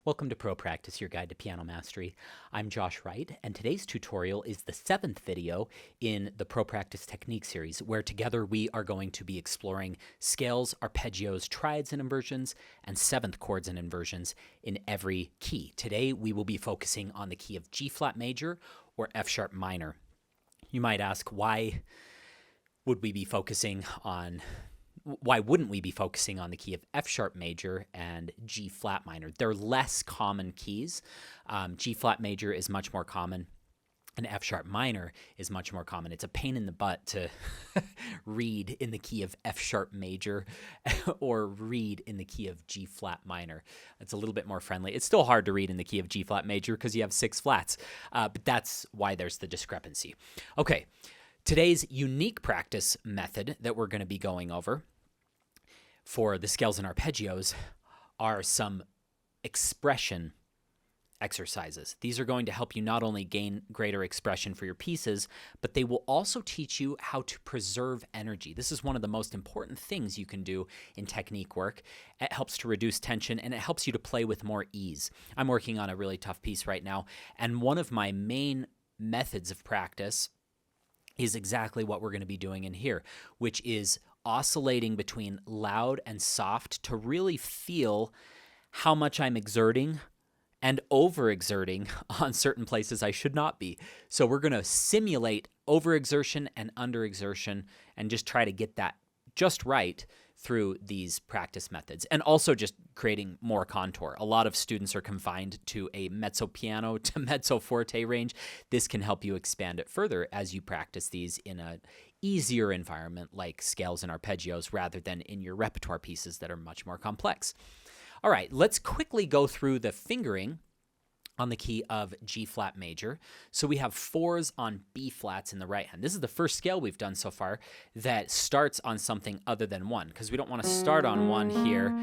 Welcome to ProPractice, your guide to piano mastery. I'm Josh Wright, and today's tutorial is the 7th video in the ProPractice Technique Series, where together we are going to be exploring scales, arpeggios, triads and inversions, and 7th chords and inversions in every key. Today we will be focusing on the key of G-flat major or F-sharp minor. You might ask, why wouldn't we be focusing on the key of F-sharp major and G-flat minor? They're less common keys. G-flat major is much more common, and F-sharp minor is much more common. It's a pain in the butt to read in the key of F-sharp major or read in the key of G-flat minor. It's a little bit more friendly. It's still hard to read in the key of G-flat major because you have 6 flats, but that's why there's the discrepancy. Okay, today's unique practice method that we're going to be going over for the scales and arpeggios are some expression exercises. These are going to help you not only gain greater expression for your pieces, but they will also teach you how to preserve energy. This is one of the most important things you can do in technique work. It helps to reduce tension, and it helps you to play with more ease. I'm working on a really tough piece right now, and one of my main methods of practice is exactly what we're going to be doing in here, which is oscillating between loud and soft to really feel how much I'm exerting and overexerting on certain places I should not be. So we're going to simulate overexertion and underexertion and just try to get that just right through these practice methods, and also just creating more contour. A lot of students are confined to a mezzo piano to mezzo forte range. This can help you expand it further as you practice these in an easier environment like scales and arpeggios rather than in your repertoire pieces that are much more complex. All right, let's quickly go through the fingering on the key of G-flat major. So we have 4s on B flats in the right hand. This is the first scale we've done so far that starts on something other than 1, because we don't want to start on 1 here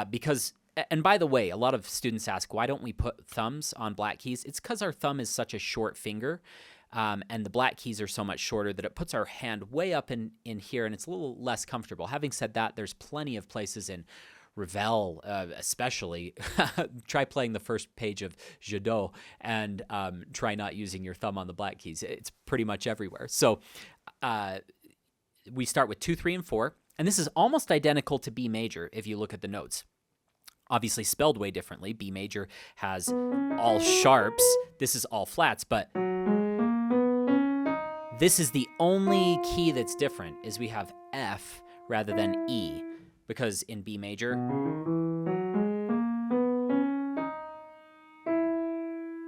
because, and by the way, a lot of students ask, why don't we put thumbs on black keys? It's because our thumb is such a short finger, and the black keys are so much shorter that it puts our hand way up in here, and it's a little less comfortable. Having said that, there's plenty of places in Ravel, especially. Try playing the first page of Jadot and try not using your thumb on the black keys. It's pretty much everywhere. So we start with 2, 3, and 4, and this is almost identical to B major if you look at the notes. Obviously spelled way differently. B major has all sharps. This is all flats, but this is the only key that's different, is we have F rather than E. Because in B major,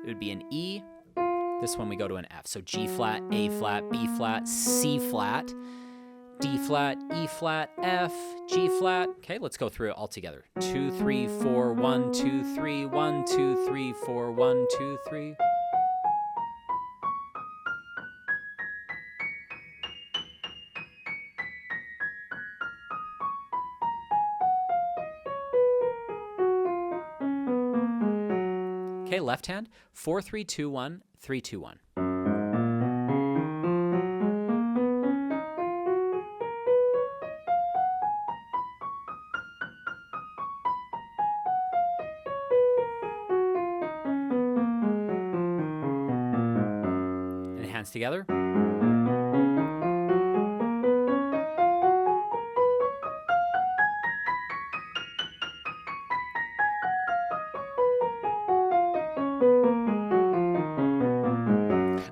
it would be an E. This one we go to an F. So G flat, A flat, B flat, C flat, D flat, E flat, F, G flat. Okay, let's go through it all together. 2, 3, 4, 1, 2, 3, 1, 2, 3, 4, 1, 2, 3. Okay, left hand, 4, 3, 2, 1, 3, 2, 1. And hands together.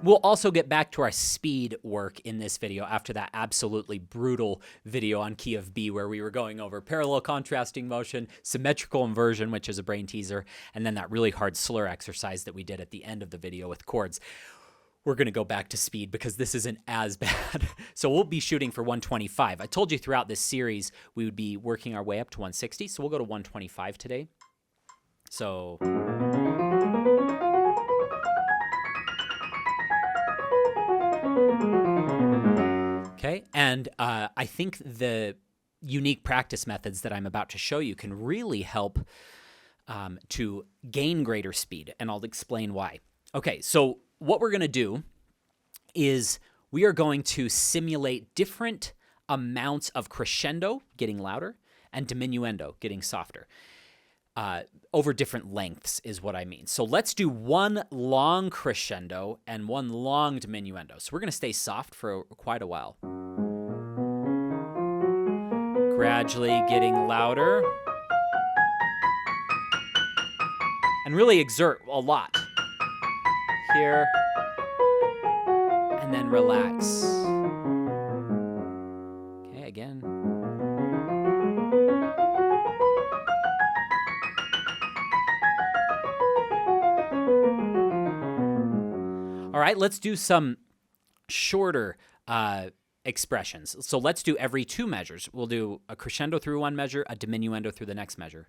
We'll also get back to our speed work in this video after that absolutely brutal video on key of B where we were going over parallel contrasting motion, symmetrical inversion, which is a brain teaser, and then that really hard slur exercise that we did at the end of the video with chords. We're going to go back to speed because this isn't as bad. So we'll be shooting for 125. I told you throughout this series we would be working our way up to 160, so we'll go to 125 today. So okay, and I think the unique practice methods that I'm about to show you can really help to gain greater speed, and I'll explain why. Okay, so what we're going to do is we are going to simulate different amounts of crescendo, getting louder, and diminuendo, getting softer. over different lengths is what I mean. So let's do one long crescendo and one long diminuendo. So we're going to stay soft for quite a while. Gradually getting louder. And really exert a lot. Here. And then relax. Okay, again. All right, let's do some shorter expressions. So let's do every 2 measures. We'll do a crescendo through one measure, a diminuendo through the next measure.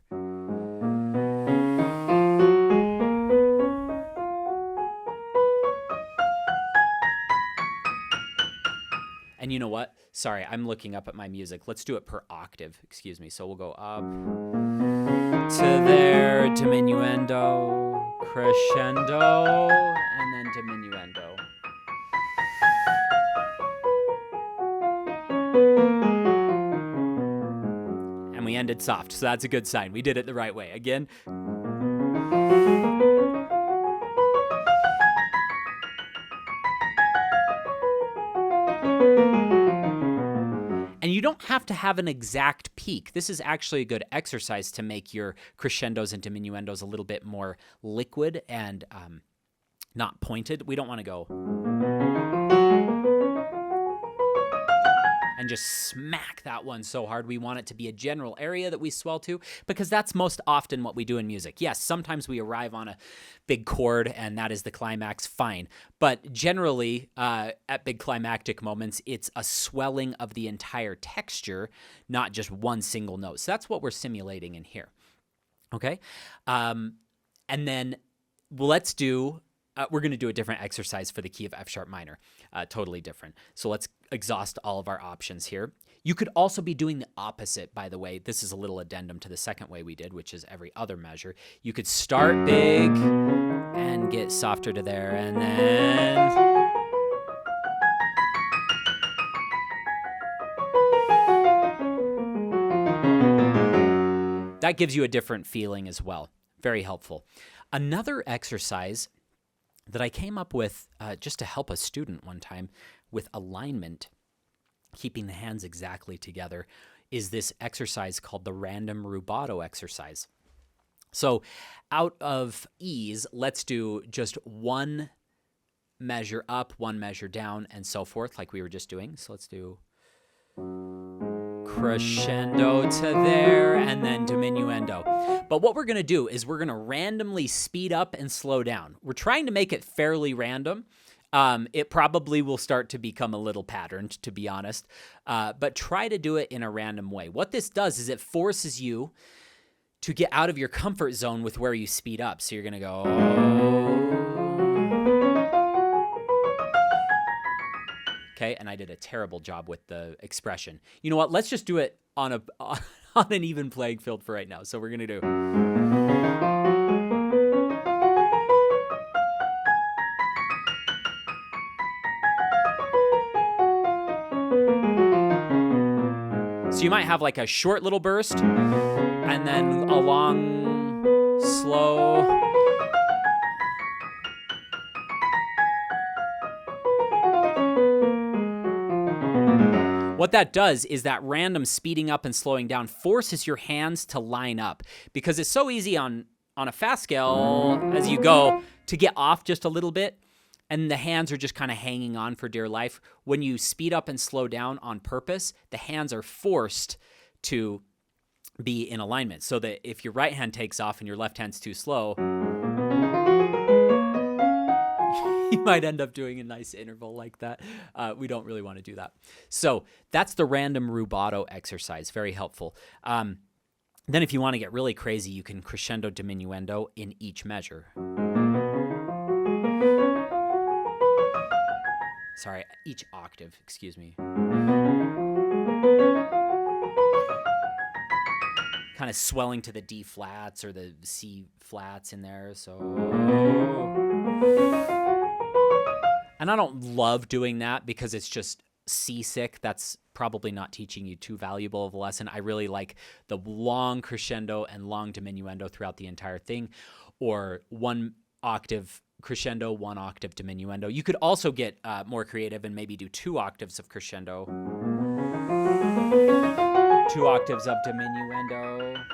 And you know what? Sorry, I'm looking up at my music. Let's do it per octave. Excuse me. So we'll go up to there, diminuendo, crescendo, and then diminuendo. And we ended soft, so that's a good sign. We did it the right way. Again. And you don't have to have an exact peak. This is actually a good exercise to make your crescendos and diminuendos a little bit more liquid and not pointed. We don't want to go and just smack that one so hard. We want it to be a general area that we swell to, because that's most often what we do in music. Yes, sometimes we arrive on a big chord and that is the climax, fine. But generally, at big climactic moments, it's a swelling of the entire texture, not just one single note. So that's what we're simulating in here, okay? And then let's do... we're going to do a different exercise for the key of F sharp minor, totally different. So let's exhaust all of our options here. You could also be doing the opposite, by the way. This is a little addendum to the second way we did, which is every other measure. You could start big and get softer to there, and then... that gives you a different feeling as well. Very helpful. Another exercise that I came up with just to help a student one time with alignment, keeping the hands exactly together, is this exercise called the random rubato exercise. So out of ease, let's do just one measure up, one measure down, and so forth, like we were just doing. So let's do crescendo to there, and then diminuendo. But what we're going to do is we're going to randomly speed up and slow down. We're trying to make it fairly random. It probably will start to become a little patterned, to be honest, but try to do it in a random way. What this does is it forces you to get out of your comfort zone with where you speed up. So you're going to go... okay, and I did a terrible job with the expression. You know what? Let's just do it on an even playing field for right now. So we're going to do... So you might have like a short little burst, and then a long, slow... What that does is that random speeding up and slowing down forces your hands to line up, because it's so easy on a fast scale as you go to get off just a little bit, and the hands are just kind of hanging on for dear life. When you speed up and slow down on purpose, the hands are forced to be in alignment, so that if your right hand takes off and your left hand's too slow, you might end up doing a nice interval like that. We don't really want to do that. So that's the random rubato exercise. Very helpful. Then if you want to get really crazy, you can crescendo diminuendo in each measure. Sorry, each octave, excuse me. Kind of swelling to the D flats or the C flats in there, so... And I don't love doing that because it's just seasick, that's probably not teaching you too valuable of a lesson. I really like the long crescendo and long diminuendo throughout the entire thing, or 1 octave crescendo, 1 octave diminuendo. You could also get more creative and maybe do 2 octaves of crescendo, 2 octaves of diminuendo,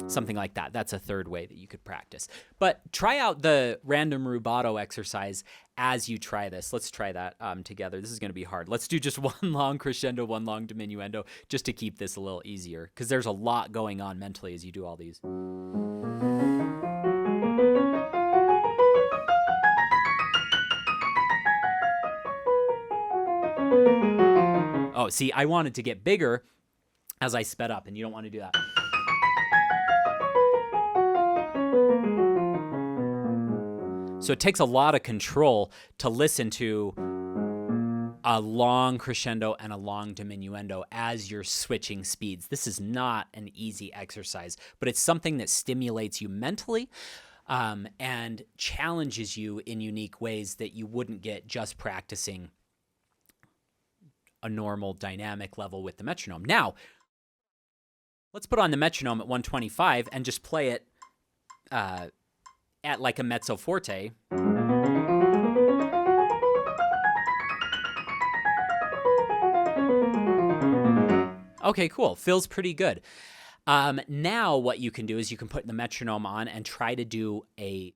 something like that. That's a third way that you could practice. But try out the random rubato exercise as you try this. Let's try that together. This is going to be hard. Let's do just 1 long crescendo, 1 long diminuendo, just to keep this a little easier, because there's a lot going on mentally as you do all these. Oh, see, I wanted to get bigger as I sped up, and you don't want to do that. So it takes a lot of control to listen to a long crescendo and a long diminuendo as you're switching speeds. This is not an easy exercise, but it's something that stimulates you mentally and challenges you in unique ways that you wouldn't get just practicing a normal dynamic level with the metronome. Now, let's put on the metronome at 125 and just play it at like a mezzo forte. Okay, cool. Feels pretty good. Now what you can do is you can put the metronome on and try to do a